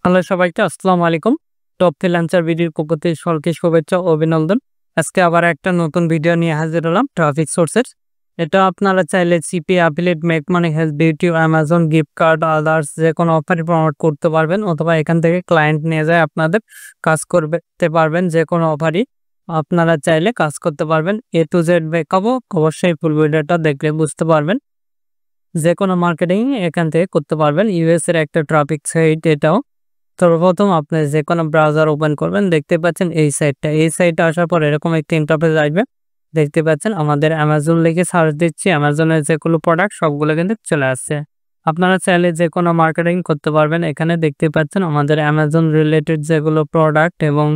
Hello সবাইকে আসসালামু আলাইকুম। টপ ফ্রিল্যান্সার ভিডিওর পক্ষ থেকে সকলকে শুভেচ্ছা ও অভিনন্দন। আজকে আবার একটা নতুন ভিডিও নিয়ে হাজির হলাম ট্রাফিক সোর্সের। এটা আপনারা চাইলে CP, affiliate, make money, help, beauty, Amazon gift card, others যেকোনো অফারই প্রমোট করতে পারবেন অথবা এখান থেকে ক্লায়েন্ট নিয়ে যায় আপনাদের কাজ করতে পারবেন। যেকোনো অফারই আপনারা চাইলে কাজ করতে পারবেন। এ টু জেড দেখাবো, অবশ্যই ফুল ভিডিওটা দেখলে বুঝতে পারবেন। যেকোনো মার্কেটিং এখান থেকে করতে পারবেন। ইউএস এর একটা ট্রাফিক সাইট এটাও। সর্বপ্রথম আপনি যেকোনো ব্রাউজার ওপেন করবেন, দেখতে পাচ্ছেন এই সাইটটা আসার পর এরকম একটি ইন্টারফেস আসবে। দেখতে পাচ্ছেন আমাদের অ্যামাজন লিখে সার্চ দিচ্ছি, অ্যামাজনের যেগুলো প্রোডাক্ট সবগুলো কিন্তু চলে আসছে। আপনারা চাইলে যে কোনো মার্কেটিং করতে পারবেন। এখানে দেখতে পাচ্ছেন আমাদের অ্যামাজন রিলেটেড যেগুলো প্রোডাক্ট এবং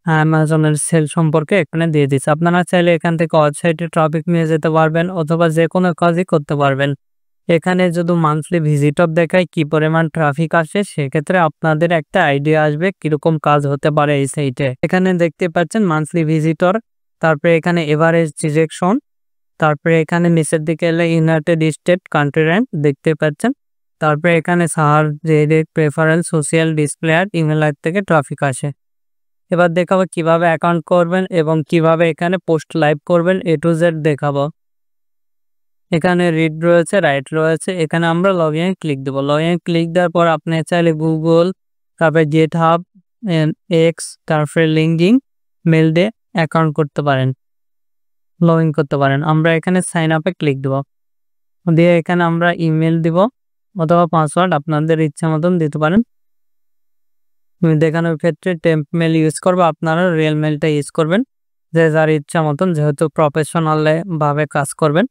অ্যামাজনের সেল সম্পর্কে এখানে দিয়ে দিচ্ছে। আপনারা চাইলে এখান থেকে ওয়েবসাইটে ট্রাফিক নিয়ে যেতে পারবেন অথবা যে কোনো কাজই করতে পারবেন। এখানে যদি মান্থলি ভিজিটর দেখায় কি পরিমাণ ট্রাফিক আসে, সেক্ষেত্রে আপনাদের একটা আইডিয়া আসবে কিরকম কাজ হতে পারে এই সাইটে। এখানে দেখতে পাচ্ছেন মান্থলি ভিজিটর, তারপরে এখানে এভারেজ ডিরেকশন, তারপরে এখানে নিচের দিকে এলে ইউনাইটেড স্টেট কান্ট্রি র্যাঙ্ক দেখতে পাচ্ছেন। তারপরে এখানে সার ডিরেক্ট প্রেফারেন্স, সোশ্যাল ডিসপ্লে আর ইমেল থেকে ট্রাফিক আসে। এবার দেখাবো কিভাবে অ্যাকাউন্ট করবেন এবং কিভাবে এখানে পোস্ট লাইভ করবেন, এ টু জেড দেখাবো। এখানে রিড রয়েছে, রাইট রয়েছে। এখানে আমরা লগইন ক্লিক দেবো। লগইন ক্লিক দেওয়ার পর আপনি চাইলে গুগল, তারপরে গিটহাব, এক্স, তারপরে লিঙ্কডইন, মেল দিয়ে অ্যাকাউন্ট করতে পারেন, লগইন করতে পারেন। আমরা এখানে সাইন আপে ক্লিক দেবো, দিয়ে এখানে আমরা ইমেল দিব অথবা পাসওয়ার্ড আপনাদের ইচ্ছা মতন দিতে পারেন। দেখানোর ক্ষেত্রে টেম্প মেল ইউজ করবো, আপনারা রিয়েল মেলটা ইউজ করবেন যে যার ইচ্ছা মতন, যেহেতু প্রফেশনাল ভাবে কাজ করবেন।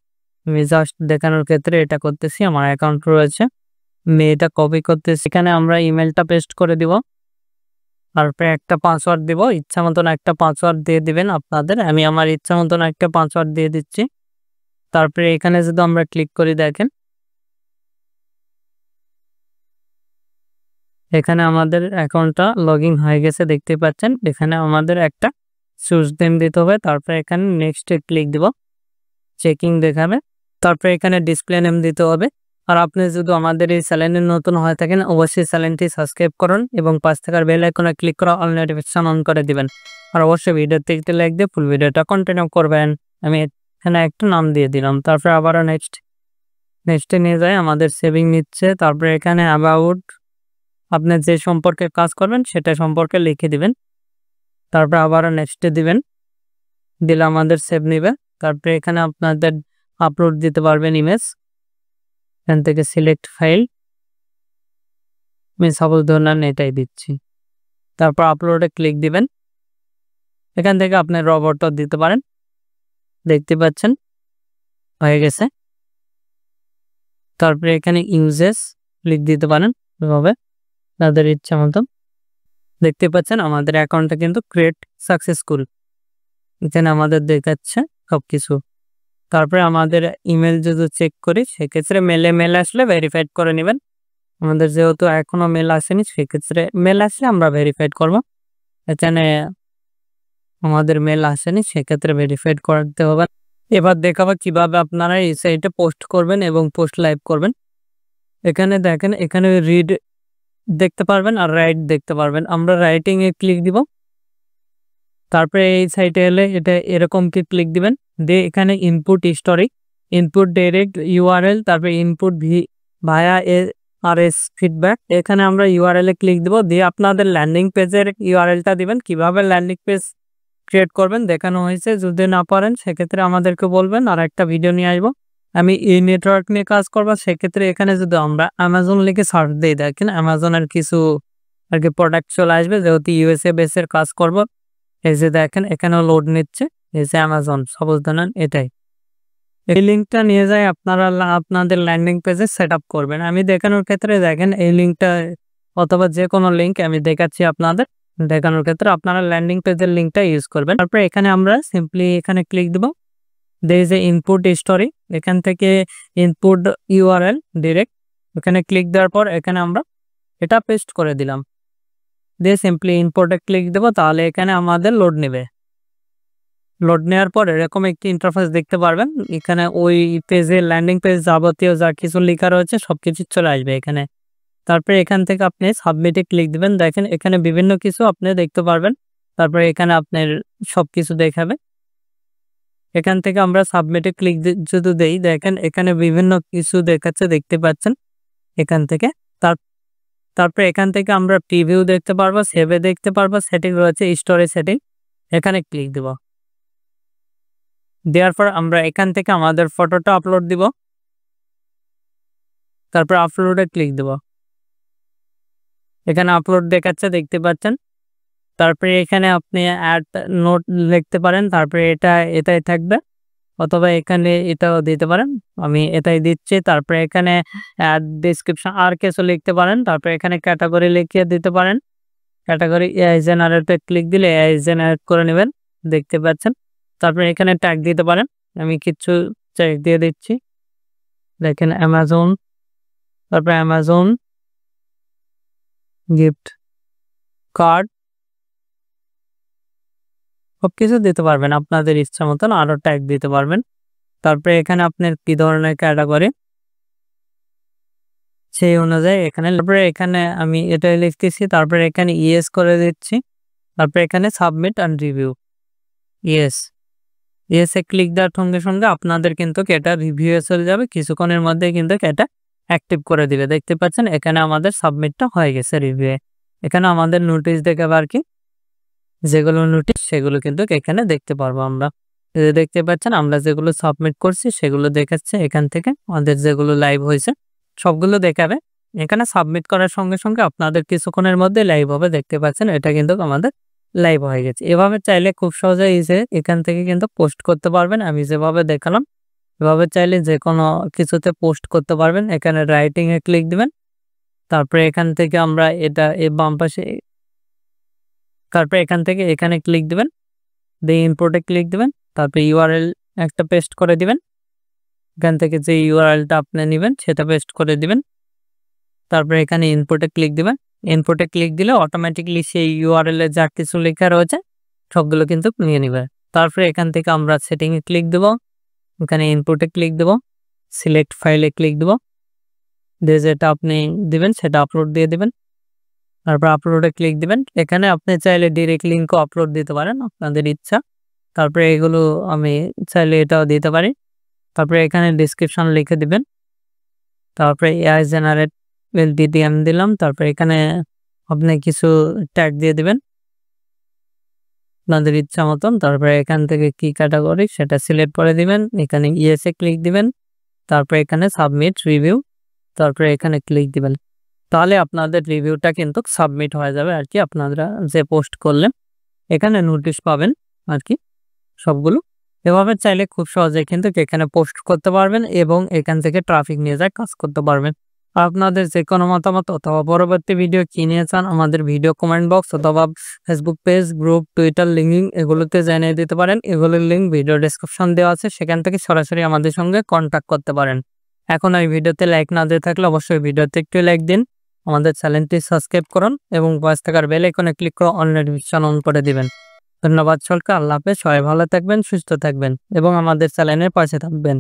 আমি জাস্ট দেখানোর ক্ষেত্রে এটা করতেছি। আমার অ্যাকাউন্ট রয়েছে, আমি এটা কপি করতেছি। এখানে আমরা ইমেলটা পেস্ট করে দিব, তারপরে একটা পাসওয়ার্ড দিব। ইচ্ছা মতন একটা পাসওয়ার্ড দিয়ে দিবেন আপনাদের। আমি আমার ইচ্ছা মতন একটা পাসওয়ার্ড দিয়ে দিচ্ছি। তারপরে এখানে যদি আমরা ক্লিক করি, দেখেন এখানে আমাদের অ্যাকাউন্টটা লগ ইন হয়ে গেছে, দেখতে পাচ্ছেন। এখানে আমাদের একটা চুজ নেম দিতে হবে, তারপরে এখানে নেক্সটে ক্লিক দিব, চেকিং দেখাবে। তারপরে এখানে ডিসপ্লে নেম দিতে হবে। আর আপনি যদি আমাদের এই চ্যানেলে নতুন হয়ে থাকেন, অবশ্যই চ্যানেলটি সাবস্ক্রাইব করুন এবং পাশ থাকার বেল আইকনে ক্লিক করে অল নোটিফিকেশন অন করে দিবেন। আর অবশ্যই ভিডিওতে একটি লাইক দিয়ে ফুল ভিডিওটা কন্টিনিউ করবেন। আমি এখানে একটা নাম দিয়ে দিলাম, তারপরে আবারও নেক্সটে নিয়ে যায়, আমাদের সেভিং নিচ্ছে। তারপরে এখানে অ্যাবাউট, আপনি যে সম্পর্কে কাজ করবেন সেটা সম্পর্কে লিখে দিবেন। তারপরে আবারও নেক্সটে দিবেন, দিলে আমাদের সেভ নিবে। তারপরে এখানে আপনাদের আপলোড দিতে পারবেন ইমেজ, এখান থেকে সিলেক্ট ফাইল, আমি সাপোজ ধরুন এটাই দিচ্ছি। তারপর আপলোডে ক্লিক দিবেন। এখান থেকে আপনি রবটও দিতে পারেন, দেখতে পাচ্ছেন হয়ে গেছে। তারপরে এখানে ইউজেস ক্লিক দিতে পারেন এভাবে তাদের ইচ্ছা মতো। দেখতে পাচ্ছেন আমাদের অ্যাকাউন্টটা কিন্তু ক্রিয়েট সাকসেসফুল, এখানে আমাদের দেখাচ্ছে সবকিছু। তারপরে আমাদের ইমেল যদি চেক করি, সেক্ষেত্রে মেল আসলে ভেরিফাইড করে নেবেন। আমাদের যেহেতু এখনো মেল আসেনি, সেক্ষেত্রে মেল আসলে আমরা ভেরিফাইড করব। এখানে আমাদের মেল আসেনি, সেক্ষেত্রে ভেরিফাইড করতে হবে। এবার দেখাবো কিভাবে আপনারা এই সাইটে পোস্ট করবেন এবং পোস্ট লাইভ করবেন। এখানে দেখেন, এখানে রিড দেখতে পারবেন আর রাইট দেখতে পারবেন। আমরা রাইটিং এ ক্লিক দিব, তারপরে এই সাইটে এলে এটা এরকম কি ক্লিক দিবেন, দিয়ে এখানে input history, input direct URL, তারপরে ইনপুট ভায়া আরএস ফিডব্যাক। এখানে আমরা ইউআরএল এ ক্লিক দিব, দিয়ে আপনাদের ল্যান্ডিং পেজের ইউআরএলটা দিবেন। কিভাবে ল্যান্ডিং পেজ ক্রিয়েট করবেন দেখানো হয়েছে, যদি না পারেন সেক্ষেত্রে আমাদেরকে বলবেন, আর একটা ভিডিও নিয়ে আসবো। আমি এই নেটওয়ার্ক নিয়ে কাজ করবো, সেক্ষেত্রে এখানে যদি আমরা অ্যামাজন লিখে সার্চ দিই, দেখেন অ্যামাজনের কিছু আর কি প্রোডাক্ট চলে আসবে, যেহেতু ইউএসএ বেসের কাজ করব। এই যে দেখেন এখানেও লোড নিচ্ছে, এই যে অ্যামাজন সাপোজ ধরেন এটাই। এই লিঙ্কটা নিয়ে যায় আপনারা আপনাদের ল্যান্ডিং পেজে সেট আপ করবেন। আমি দেখানোর ক্ষেত্রে দেখেন এই লিঙ্কটা অথবা যে কোনো লিঙ্ক আমি দেখাচ্ছি আপনাদের দেখানোর ক্ষেত্রে, আপনারা ল্যান্ডিং পেজের লিঙ্কটা ইউজ করবেন। তারপরে এখানে আমরা সিম্পলি এখানে ক্লিক দেব, দিয়ে যে ইনপুট হিস্টোরি, এখান থেকে ইনপুট ইউআরএল ডিরেক্ট, এখানে ক্লিক দেওয়ার পর এখানে আমরা এটা পেস্ট করে দিলাম, দিয়ে সিম্পলি ইনপুটে ক্লিক দেবো। তাহলে এখানে আমাদের লোড নেবে। লোড নেওয়ার পর এরকম একটি ইন্টারফেস দেখতে পারবেন। এখানে ওই পেজে ল্যান্ডিং পেজ যাবতীয় যা কিছু লেখা রয়েছে সবকিছু চলে আসবে এখানে। তারপরে এখান থেকে আপনি সাবমিটে ক্লিক দিবেন। দেখেন এখানে বিভিন্ন কিছু আপনি দেখতে পারবেন। তারপরে এখানে আপনার সবকিছু দেখাবে। এখান থেকে আমরা সাবমিটে ক্লিক যদি দেই, দেখেন এখানে বিভিন্ন কিছু দেখাচ্ছে, দেখতে পাচ্ছেন এখান থেকে। তারপরে এখান থেকে আমরা প্রিভিউ দেখতে পারবো, সেভে দেখতে পারবো, সেটিং রয়েছে স্টোরেজ সেটিং, এখানে ক্লিক দিব। দেওয়ার পর আমরা এখান থেকে আমাদের ফটোটা আপলোড দিব। তারপর আপলোডে ক্লিক দেব। এখানে আপলোড দেখাচ্ছে, দেখতে পাচ্ছেন। তারপরে এখানে আপনি অ্যাড নোট লিখতে পারেন, তারপরে এটাই থাকবে, অথবা এখানে এটাও দিতে পারেন। আমি এটাই দিচ্ছি। তারপরে এখানে অ্যাড ডেসক্রিপশন আর কিছু লিখতে পারেন। তারপরে এখানে ক্যাটাগরি লিখিয়ে দিতে পারেন। ক্যাটাগরি এআই জেনারেটে ক্লিক দিলে এআই জেনারেট করে নেবেন, দেখতে পাচ্ছেন। তারপরে এখানে ট্যাগ দিতে পারেন। আমি কিছু ট্যাগ দিয়ে দিচ্ছি। দেখেন অ্যামাজন, তারপরে অ্যামাজন গিফট কার্ড, সবকিছু দিতে পারবেন আপনাদের ইচ্ছা মতন, আরও ট্যাগ দিতে পারবেন। তারপরে এখানে আপনার কি ধরনের ক্যাটাগরি সেই অনুযায়ী এখানে, তারপরে এখানে আমি এটাই লিখতেছি। তারপরে এখানে ইয়েস করে দিচ্ছি। তারপরে এখানে সাবমিট অ্যান্ড রিভিউ, ইয়েসে ক্লিক দেওয়ার সঙ্গে সঙ্গে আপনাদের কিন্তু এটা রিভিউ চলে যাবে। কিছুক্ষণের মধ্যে কিন্তু এটা অ্যাক্টিভ করে দিবে। দেখতে পাচ্ছেন এখানে আমাদের সাবমিটটা হয়ে গেছে রিভিউয়ে। এখানে আমাদের নোটিশ দেখাবে আর কি, যেগুলো নোটিশ সেগুলো কিন্তু এখানে দেখতে পারবো আমরা। দেখতে পাচ্ছেন আমরা যেগুলো সাবমিট করছি সেগুলো দেখাচ্ছে। এখান থেকে আমাদের যেগুলো লাইভ হয়েছে সবগুলো দেখাবে। এখানে সাবমিট করার সঙ্গে সঙ্গে আপনাদের কিছুক্ষণের মধ্যে লাইভ হবে, দেখতে পাচ্ছেন এটা কিন্তু আমাদের লাইভ হয়ে গেছে। এভাবে চাইলে খুব সহজে এখান থেকে কিন্তু পোস্ট করতে পারবেন। আমি যেভাবে দেখালাম এভাবে চাইলে যে কোনো কিছুতে পোস্ট করতে পারবেন। এখানে রাইটিংয়ে ক্লিক দিবেন। তারপরে এখান থেকে আমরা এটা বাম পাশে, তারপরে এখান থেকে এখানে ক্লিক দিবেন, দিয়ে ইম্পোর্টে ক্লিক দিবেন। তারপরে ইউআরএল একটা পেস্ট করে দিবেন। এখান থেকে যে ইউআরএলটা আপনি নেবেন সেটা পেস্ট করে দিবেন। তারপরে এখানে ইনপুটে ক্লিক দিবেন। ইনপুটে ক্লিক দিলে অটোমেটিকলি সেই ইউআরএল এ যা কিছু লেখা রয়েছে সবগুলো কিন্তু নিয়ে নেবে। তারপরে এখান থেকে আমরা সেটিংয়ে ক্লিক দেব, এখানে ইনপুটে ক্লিক দেব, সিলেক্ট ফাইলে ক্লিক দেব, দিয়ে যেটা আপনি দিবেন সেটা আপলোড দিয়ে দিবেন। তারপর আপলোডে ক্লিক দিবেন। এখানে আপনি চাইলে ডিরেক্ট লিঙ্কও আপলোড দিতে পারেন, আপনাদের ইচ্ছা। তারপরে এগুলো আমি চাইলে এটাও দিতে পারি। তারপরে এখানে ডেসক্রিপশন লিখে দিবেন। তারপরে এআই জেনারেট এলটিটিএম দিলাম। তারপরে এখানে আপনি কিছু ট্যাগ দিয়ে দিবেন আপনাদের ইচ্ছা মতন। তারপরে এখান থেকে কি ক্যাটাগরি সেটা সিলেক্ট করে দিবেন। এখানে ইয়েসে ক্লিক দিবেন। তারপরে এখানে সাবমিট রিভিউ, তারপরে এখানে ক্লিক দিবেন। তাহলে আপনাদের রিভিউটা কিন্তু সাবমিট হয়ে যাবে আর কি। আপনারা যে পোস্ট করলেন এখানে নোটিশ পাবেন আর কি সবগুলো। এভাবে চাইলে খুব সহজে কিন্তু এখানে পোস্ট করতে পারবেন এবং এখান থেকে ট্রাফিক নিয়ে যায় কাজ করতে পারবেন। আপনাদের যে কোনো মতামত অথবা পরবর্তী ভিডিও কি নিয়ে চান আমাদের ভিডিও কমেন্ট বক্স অথবা Facebook page, group, Twitter link এগুলোতে জানিয়ে দিতে পারেন। এগুলোর লিঙ্ক ভিডিও ডেসক্রিপশন দেওয়া আছে, সেখান থেকে সরাসরি আমাদের সঙ্গে কন্ট্যাক্ট করতে পারেন। এখন এই ভিডিওতে লাইক না দিয়ে থাকলে অবশ্যই ভিডিওতে একটু লাইক দিন, আমাদের চ্যানেলটি সাবস্ক্রাইব করুন এবং পাশে থাকার বেল আইকনে ক্লিক করে অল নোটিফিকেশন অন করে দিবেন। ধন্যবাদ সকলকে। আল্লাহ হাফেজ। সবাই ভালো থাকবেন, সুস্থ থাকবেন এবং আমাদের চ্যানেলের পাশে থাকবেন।